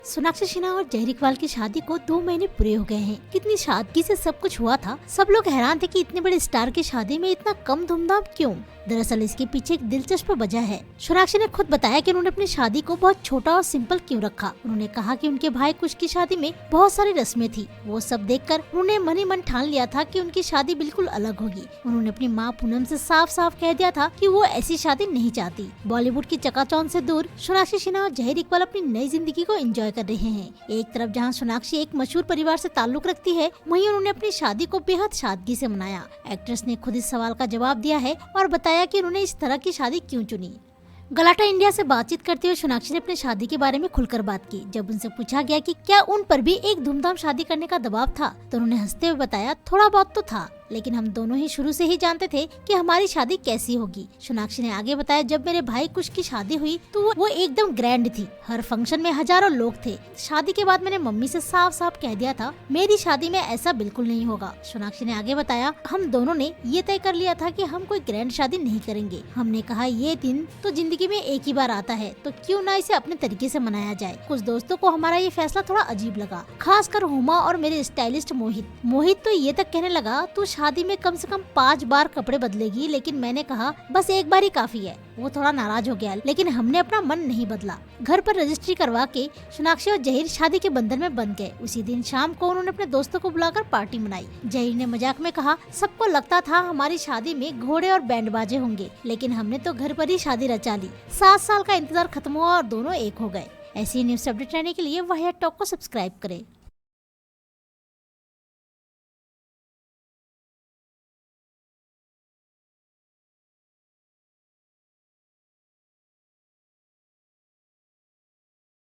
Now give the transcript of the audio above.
सोनाक्षी सिन्हा और जय इकबाल की शादी को 2 महीने पूरे हो गए हैं। कितनी सादगी से सब कुछ हुआ था। सब लोग हैरान थे कि इतने बड़े स्टार की शादी में इतना कम धूमधाम क्यों। दरअसल इसके पीछे एक दिलचस्प वजह है। सोनाक्षी ने खुद बताया कि उन्होंने अपनी शादी को बहुत छोटा और सिंपल क्यों रखा। उन्होंने कहा कि उनके भाई कुश की शादी में बहुत सारी रस्में थी। वो सब देखकर उन्होंने मन ही मन ठान लिया था कि उनकी शादी बिल्कुल अलग होगी। उन्होंने अपनी माँ पूनम से साफ साफ कह दिया था कि वो ऐसी शादी नहीं चाहती। बॉलीवुड की चकाचौंध से दूर सोनाक्षी सिन्हा और जय इकबाल अपनी नई जिंदगी को एंजॉय कर रहे हैं। एक तरफ जहाँ सोनाक्षी एक मशहूर परिवार से ताल्लुक रखती है, वहीं उन्होंने अपनी शादी को बेहद सादगी से मनाया। एक्ट्रेस ने खुद इस सवाल का जवाब दिया है और बताया कि उन्होंने इस तरह की शादी क्यों चुनी। गलाटा इंडिया से बातचीत करते हुए सोनाक्षी ने अपनी शादी के बारे में खुलकर बात की। जब उनसे पूछा गया कि क्या उन पर भी एक धूमधाम शादी करने का दबाव था, तो उन्होंने हंसते हुए बताया, थोड़ा बहुत तो था, लेकिन हम दोनों ही शुरू से ही जानते थे कि हमारी शादी कैसी होगी। सोनाक्षी ने आगे बताया, जब मेरे भाई कुश की शादी हुई तो वो एकदम ग्रैंड थी। हर फंक्शन में हजारों लोग थे। शादी के बाद मैंने मम्मी से साफ साफ कह दिया था, मेरी शादी में ऐसा बिल्कुल नहीं होगा। सोनाक्षी ने आगे बताया, हम दोनों ने ये तय कर लिया था कि हम कोई ग्रैंड शादी नहीं करेंगे। हमने कहा ये दिन तो जिंदगी में एक ही बार आता है, तो क्यों ना इसे अपने तरीके से मनाया जाए। कुछ दोस्तों को हमारा ये फैसला थोड़ा अजीब लगा, खासकर हुमा और मेरे स्टाइलिस्ट मोहित तो ये तक कहने लगा, तू शादी में कम से कम 5 बार कपड़े बदलेगी, लेकिन मैंने कहा बस एक बार ही काफी है। वो थोड़ा नाराज हो गया, लेकिन हमने अपना मन नहीं बदला। घर पर रजिस्ट्री करवा के सोनाक्षी और जहीर शादी के बंधन में बंध गए। उसी दिन शाम को उन्होंने अपने दोस्तों को बुलाकर पार्टी मनाई। जहीर ने मजाक में कहा, सबको लगता था हमारी शादी में घोड़े और बैंड बाजे होंगे, लेकिन हमने तो घर पर ही शादी रचा ली। 7 साल का इंतजार खत्म हुआ और दोनों एक हो गए। ऐसी न्यूज़ अपडेट रहने के लिए वाहियात टॉक को सब्सक्राइब करें।